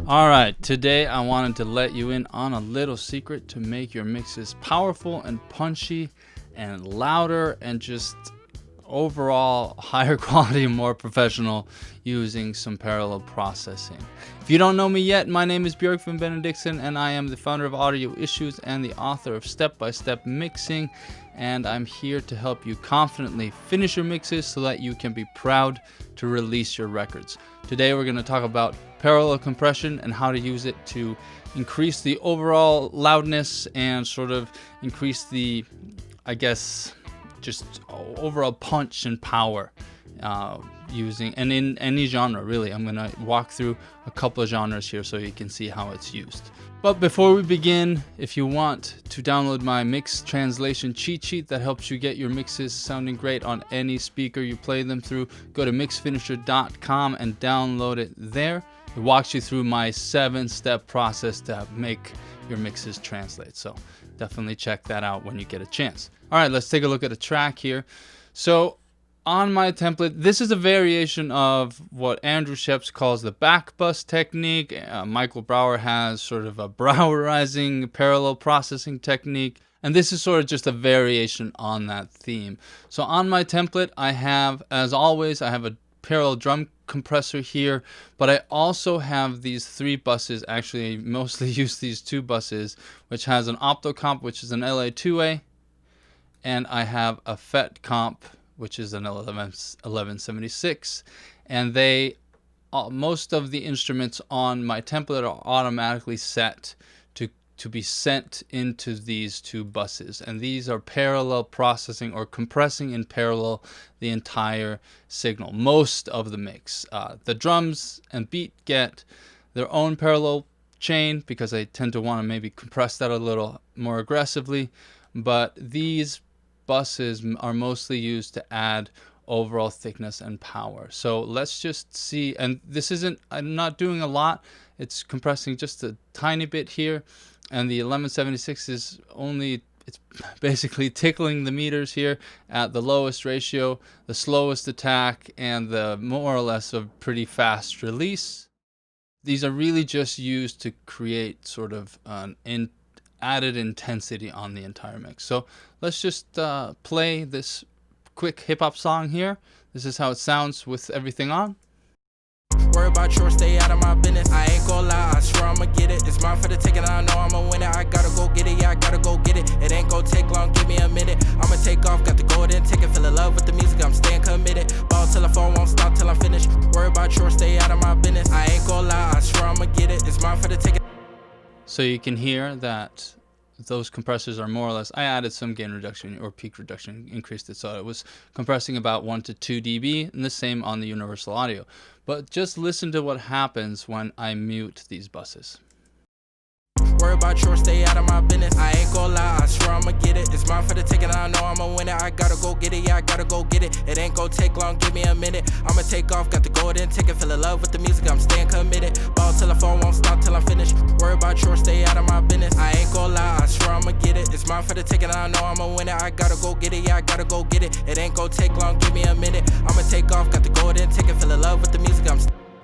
Alright, today I wanted to let you in on a little secret to make your mixes powerful and punchy and louder and just overall higher quality and more professional using some parallel processing. If you don't know me yet, my name is Björk van Benediktsson and I am the founder of Audio Issues and the author of Step by Step Mixing, and I'm here to help you confidently finish your mixes so that you can be proud to release your records. Today we're going to talk about parallel compression and how to use it to increase the overall loudness and sort of increase the, just overall punch and power using, and in any genre really. I'm going to walk through a couple of genres here so you can see how it's used. But before we begin, if you want to download my mix translation cheat sheet that helps you get your mixes sounding great on any speaker you play them through, go to mixfinisher.com and download it there. It walks you through my 7-step process to make your mixes translate. So definitely check that out when you get a chance. All right, let's take a look at a track here. So on my template, this is a variation of what Andrew Scheps calls the back bus technique. Michael Brauer has sort of a Brauerizing parallel processing technique. And this is sort of just a variation on that theme. So on my template, I have, as always, I have a parallel drum compressor here, but I also have these 3 buses. Actually, I mostly use these 2 buses, which has an opto-comp, which is an LA2A, and I have a FET comp, which is an 1176, and they most of the instruments on my template are automatically set to be sent into these 2 buses, and these are parallel processing or compressing in parallel the entire signal, most of the mix. The drums and beat get their own parallel chain because I tend to want to maybe compress that a little more aggressively, but these buses are mostly used to add overall thickness and power. So let's just see, and this isn't, I'm not doing a lot, it's compressing just a tiny bit here, and the 1176 is only, it's basically tickling the meters here at the lowest ratio, the slowest attack, and the more or less a pretty fast release. These are really just used to create sort of an added intensity on the entire mix. So let's just play this quick hip-hop song here. This is how it sounds with everything on. Worry about yours, stay out of my business. I ain't gonna lie, I swear I'ma get it. It's mine for the taking, I know I'ma win it. I gotta go get it, yeah, I gotta go get it. It ain't gonna take long, give me a minute. I'ma take off, got the golden ticket. Feel in love with the music, I'm staying committed. Ball till the phone won't stop till I'm finished. Worry about yours, stay out of my business. I ain't gonna lie, I swear I'ma get it. It's mine for the taking. So you can hear that those compressors are more or less, I added some gain reduction or peak reduction, increased it, so it was compressing about 1 to 2 dB, and the same on the universal audio. But just listen to what happens when I mute these buses. Worry about yours, stay out of my business. I ain't gonna lie, I swear I'ma get it. It's mine for the taking, I know I'ma win it. I gotta go get it, yeah, I gotta go get it. It ain't gonna take long, give me a minute. I'ma take off, got the golden ticket. Feel in love with the music, I'm staying committed. Ball till the phone won't stop till I'm finished. Worry about yours, stay out of my business. I ain't gonna lie, I swear I'ma get it. It's mine for the taking, I know I'ma win it. I gotta go get it, yeah, I gotta go get it. It ain't gonna take long, give me a minute. I'ma take off, got the golden ticket. Feel in love with the music, I'm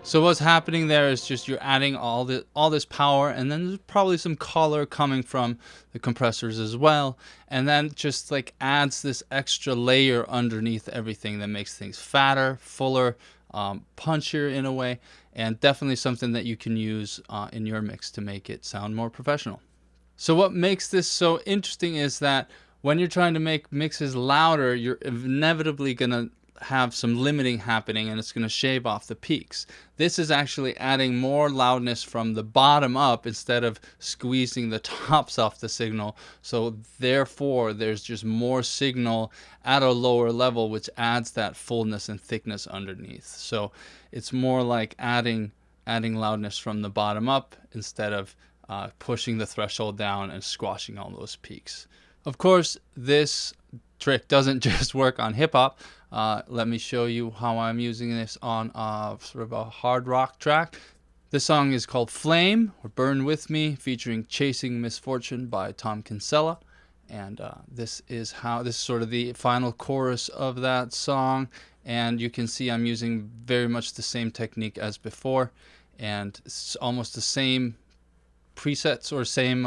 So what's happening there is just you're adding all this power, and then there's probably some color coming from the compressors as well, and then just like adds this extra layer underneath everything that makes things fatter, fuller, punchier in a way, and definitely something that you can use in your mix to make it sound more professional. So what makes this so interesting is that when you're trying to make mixes louder, you're inevitably gonna have some limiting happening, and it's going to shave off the peaks. This is actually adding more loudness from the bottom up instead of squeezing the tops off the signal. So therefore there's just more signal at a lower level, which adds that fullness and thickness underneath. So it's more like adding loudness from the bottom up instead of pushing the threshold down and squashing all those peaks. Of course, this trick doesn't just work on hip-hop. Let me show you how I'm using this on sort of a hard rock track. This song is called Flame, or Burn With Me, featuring Chasing Misfortune by Tom Kinsella. And this is sort of the final chorus of that song. And you can see I'm using very much the same technique as before. and it's almost the same presets or same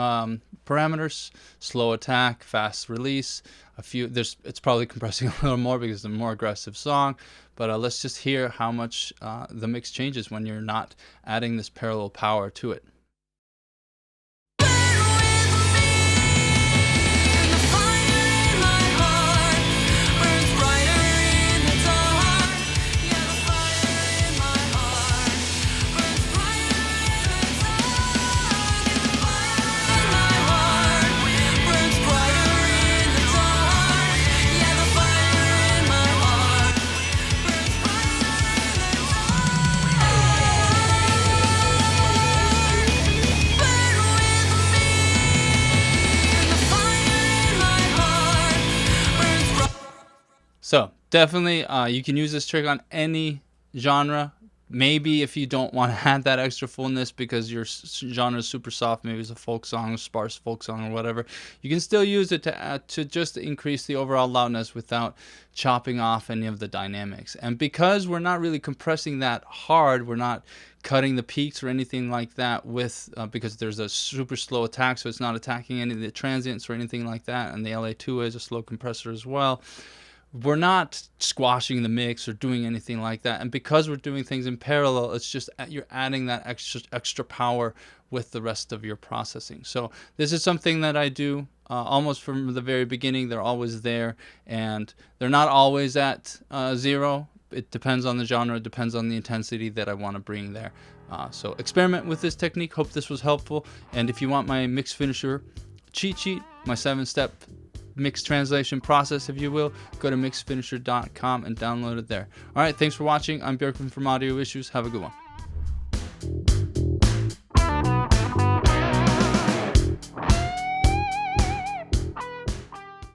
parameters: slow attack, fast release. It's probably compressing a little more because it's a more aggressive song, but let's just hear how much the mix changes when you're not adding this parallel power to it. So definitely you can use this trick on any genre. Maybe if you don't want to add that extra fullness because your genre is super soft, maybe it's a folk song, a sparse folk song or whatever, you can still use it to just increase the overall loudness without chopping off any of the dynamics. And because we're not really compressing that hard, we're not cutting the peaks or anything like that with because there's a super slow attack, so it's not attacking any of the transients or anything like that, and the LA2 is a slow compressor as well. We're not squashing the mix or doing anything like that. And because we're doing things in parallel, it's just you're adding that extra power with the rest of your processing. So this is something that I do almost from the very beginning. They're always there, and they're not always at 0. It depends on the genre. It depends on the intensity that I want to bring there. So experiment with this technique. Hope this was helpful. And if you want my mix finisher cheat sheet, my 7-step mix translation process, if you will, go to mixfinisher.com and download it there. All right, thanks for watching. I'm Björkman from Audio Issues. Have a good one.